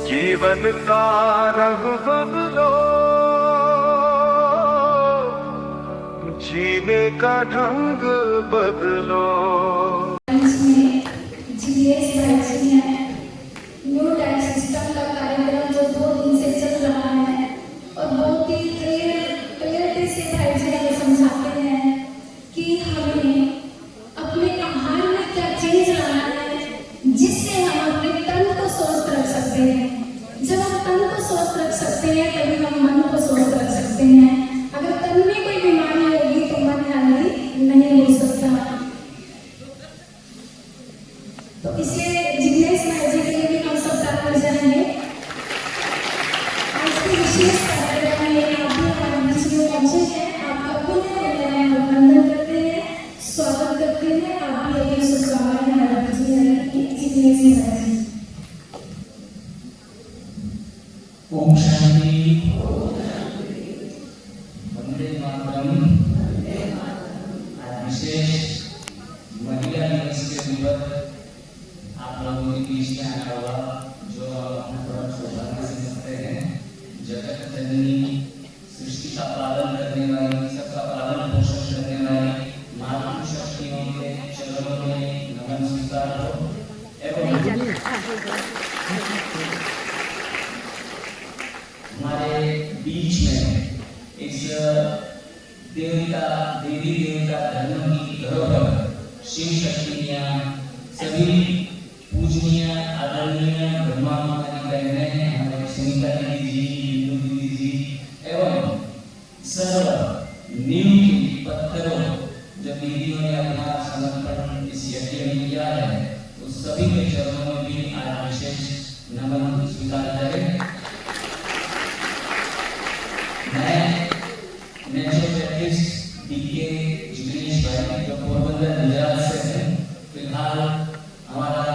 जीवन का रंग बदलो, जीने का ढंग बदलो। जीएस न्यू टैक्स सिस्टम का कार्यक्रम जो 2 दिन से चल रहा है और बहुत ही क्लियरिटी से भाई जी हमें समझाते हैं कि हमें अपने आहार में क्या चेंज लाना है जिससे हम अपने तन को स्वस्थ रख सकते हैं। जब हम तन को स्वस्थ रख सकते हैं तभी हम मन को स्वस्थ रख सकते हैं। अगर तन में कोई बीमारी होगी तो मन हेल्दी नहीं हो सकता। तो इसलिए जिग्नेश भाई जी के लिए भी हम सब साथ कर जाएंगे। आज के विशेष कार्यक्रम में आप भी हमारे बीच में पहुंचे हैं। आपका पुनः अभिनंदन करते हैं, स्वागत करते हैं। आप भी अभी शुभकामनाएं हमारे बीच में रहेंगी। जिग्नेश भाई जी। ओम शांति। वंदे मातरम। आज विशेष महिला दिवस के ऊपर आप लोगों के बीच में आया हुआ जो अपने बड़ा सौभाग्य समझते हैं। जगत जननी, सृष्टि का पालन करने वाली, सबका पालन पोषण करने वाली मातृ शक्तियों के चरणों में नमन स्वीकार हो। एवं हमारे बीच में इस देवी देवता धर्म की धरोहर शिव शक्तियाँ सभी पूजनीय आदरणीय ब्रह्मा माता बहनें, हमारे सुनीता दीदी जी, बिंदु दीदी जी एवं सर्व नींव के पत्थरों जो दीदियों ने अपना समर्पण इस यज्ञ में किया है, उस सभी के चरणों में भी आज विशेष नमन स्वीकार करें। मैं नेचुरोपैथिस्ट डीके जिग्नेश भाई जो पोरबंदर गुजरात से हैं, फिलहाल हमारा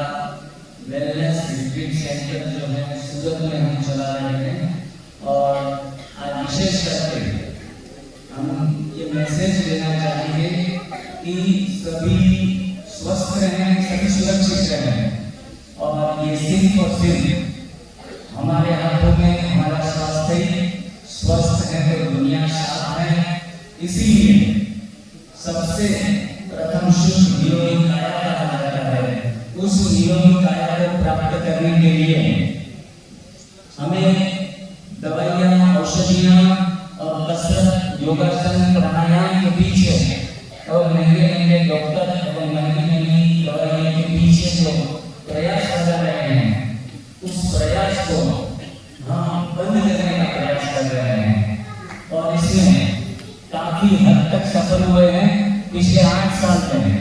वेलनेस रिट्रीट सेंटर जो है सूरत में हम चला रहे हैं। और आज विशेष करके हम ये मैसेज देना चाहेंगे कि सभी स्वस्थ रहें, सभी सुरक्षित रहें। और ये सिर्फ और सिर्फ हमारे हाथों में हमारा स्वास्थ्य स्वस्थ है तो दुनिया साफ है। इसीलिए सबसे प्रथम शुद्ध निरोगी काया कहा जाता है। उस निरोगी काया को प्राप्त करने के लिए हमें दवाइयाँ, औषधियाँ और कसरत, योगासन, प्राणायाम के पीछे और महंगे डॉक्टर एवं महंगी दवाइयों के पीछे जो प्रयास कर रहे हैं, उस प्रयास को हम बंद करने का प्रयास कर रहे हैं। और इसमें काफी हद तक सफल हुए हैं। पिछले 8 साल में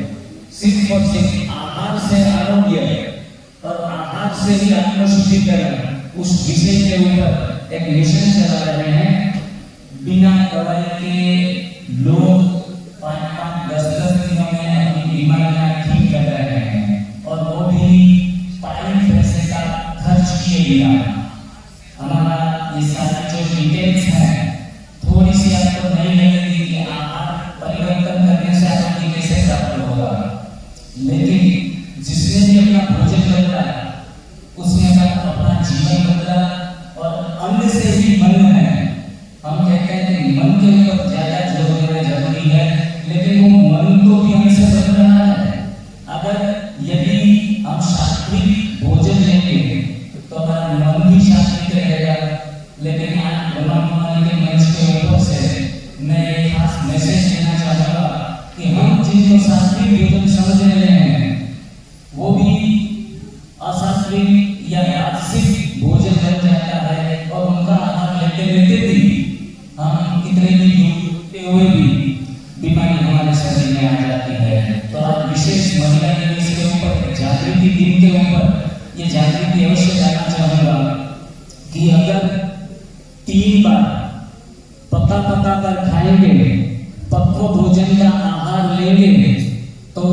सिर्फ और सिर्फ आहार से आरोग्य और आहार से ही आत्मशुद्धिकरण उस विषय के ऊपर एक मिशन चला रहे हैं। बिना दवाई के लोग 5-5, 10-10 दिनों में अपनी बीमारियां ठीक कर रहे हैं और वो भी पानी पैसे का खर्च किए बिना। हमारा ये सारी जो डिटेल्स हैं थोड़ी सी आपको नहीं लगेगी कि आहार परिवर्तन करने से आरोग्य कैसे प्राप्त होगा, लेकिन जिसने भी अपना भोजन बदला उसने अपना जीवन बदला। और अन्न से ही मन है। हम कहते हैं कि मन के ऊपर ज्यादा जोर देना जरूरी है, लेकिन वो मन तो भी हमसे बदल रहा है। अगर यदि हम सात्विक भोजन लेंगे तो हमारा मन भी सात्विक रहेगा। लेकिन आज ब्रह्मा के मंच के ऊपर से मैं एक खास मैसेज देना चाहूँगा कि हम जिनको सात्विक भोजन समझ रहे हैं वो भी असात्विक या राजसिक भोजन बन जाता है। और उनका आहार लेते लेते भी हम कितने भी डूबते हुए भी बीमारी हमारे शरीर में आ जाती है। तो आज विशेष महिला दिवस के ऊपर, जागृति दिन के ऊपर ये जागृति अवश्य लाना चाहूँगा कि अगर 3 बार पका कर खाएंगे, पक्व भोजन का आहार लेंगे तो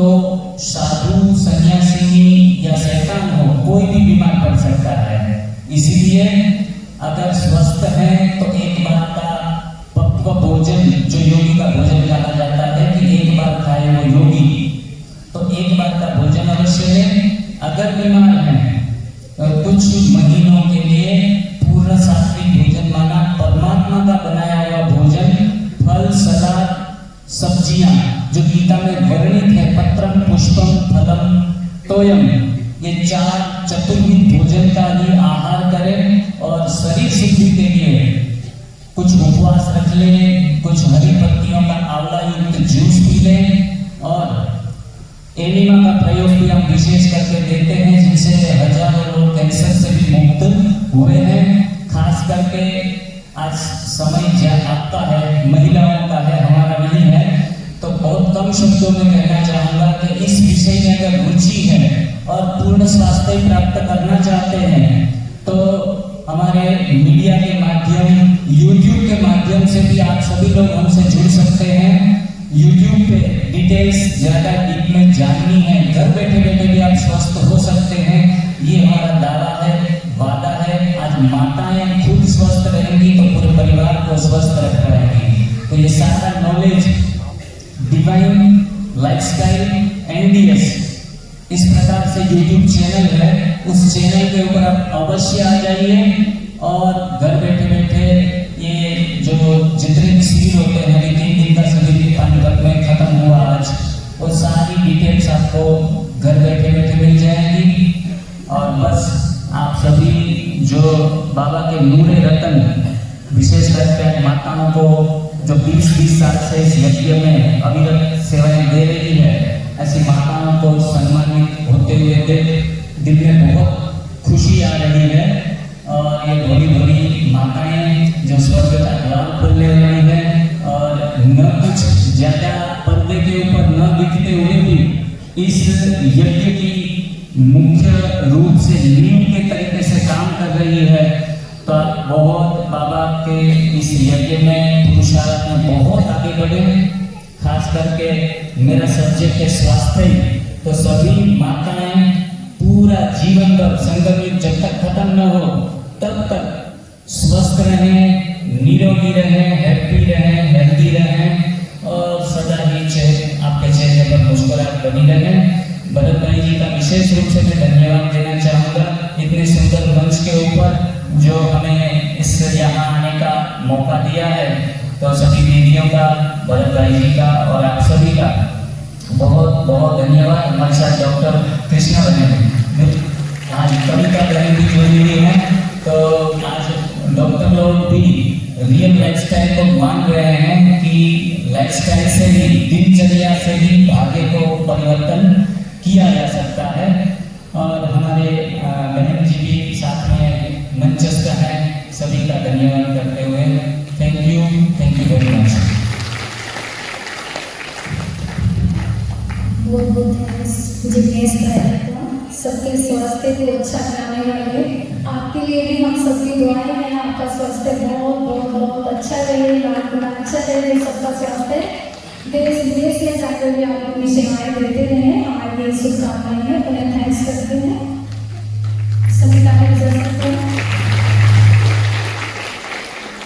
साधु, सन्यासी या शैतान हो, कोई भी बीमार पड़ सकता है। इसीलिए अगर स्वस्थ है तो एक बार का पक्व भोजन जो योगी का भोजन कहा जाता है कि एक बार खाए वो योगी, तो एक बार का भोजन अवश्य लें। अगर बीमार हैं तो कुछ महीनों के लिए में वर्णित है पत्रम पुष्पम फलम तोयम, ये 4 चतुर्विध भोजन का ही आहार करें और शरीर शुद्धि के लिए कुछ उपवास रख लें, कुछ हरी पत्तियों का आंवला युक्त जूस पी लें और एनिमा का प्रयोग भी हम विशेष करके देते हैं, जिनसे हजारों लोग कैंसर से भी मुक्त हुए हैं। खास करके आज समय आपका है, महिलाओं का है, हमारा नहीं है, तो बहुत कम शब्दों में कहना चाहूंगा कि इस विषय में अगर रुचि है और पूर्ण स्वास्थ्य प्राप्त करना चाहते हैं तो हमारे मीडिया के माध्यम, YouTube के माध्यम से भी आप सभी लोग हमसे जुड़ सकते हैं। YouTube पे डिटेल्स ज़्यादा डीप में जाननी है, घर बैठे बैठे भी आप स्वस्थ हो सकते हैं, ये हमारा दावा है, वादा है। आज माताएं खुद स्वस्थ रहेंगी तो पूरे परिवार को स्वस्थ रख पाएंगी। तो ये सारा नॉलेज डिवाइन लाइफस्टाइल NDS इस प्रकार से YouTube चैनल है, उस चैनल के ऊपर आप अवश्य आ जाइए और घर बैठे बैठे ये जो जितने भी शिविर होते हैं, 3 दिन का शिविर पानीपत में खत्म हुआ आज, वो सारी डिटेल्स आपको घर बैठे बैठे मिल जाएंगी। और बस आप सभी जो बाबा के नूरे रतन विशेष करके माताओं को जो 20-20 साल से इस यज्ञ में अविरत सेवाएं दे रही है, ऐसी माताओं को सम्मानित होते हुए दिल में बहुत खुशी आ रही है। और ये भोली भोली माताएं जो स्वर्ग का द्वार खोलने वाली है और न कुछ ज्यादा पर्दे के ऊपर न दिखते हुए भी इस यज्ञ की मुख्य रूप से नींव के तरीके से काम कर रही है, तो आप बहुत बाबा के इस यज्ञ में पुरुषार्थ में बहुत आगे बढ़े। खास करके मेरा सब्जेक्ट है स्वास्थ्य, तो सभी माताएं पूरा जीवन भर संगम युग जब तक खत्म न हो तब तक स्वस्थ रहें, निरोगी रहें, हैप्पी रहें, हेल्दी रहें और सदा ही आपके चेहरे पर मुस्कुराहट बनी रहे। भरत भाई जी का विशेष रूप से मैं धन्यवाद देना चाहूँगा इतने सुंदर मंच के ऊपर जो हमें इस यहाँ आने का मौका दिया है। तो सभी दीदियों का, भरत भाई जी का और आप सभी का बहुत बहुत धन्यवाद। हमारे साथ डॉक्टर कृष्णा बने, आज कविता बहन भी जुड़ी हुई है, तो आज डॉक्टर लोग भी रियल लाइफस्टाइल को मान रहे हैं कि लाइफस्टाइल से ही, दिनचर्या से ही भाग्य को परिवर्तन किया जा सकता है। और हमारे बहन जी भी साथ में मंचस्थ हैं, सभी का धन्यवाद करते हुए थैंक यू वेरी मच। बहुत बहुत थैंक्स जिग्नेश भाई को, सबके स्वास्थ्य को अच्छा बनाने वाले। आपके लिए भी हम सबकी दुआएं हैं, आपका स्वास्थ्य बहुत बहुत बहुत अच्छा रहे, लाख गुना अच्छा रहे, सबका स्वास्थ्य देश विदेश में जाकर भी आप अपनी सेवाएं देते रहे, हमारी शुभकामनाएं हैं।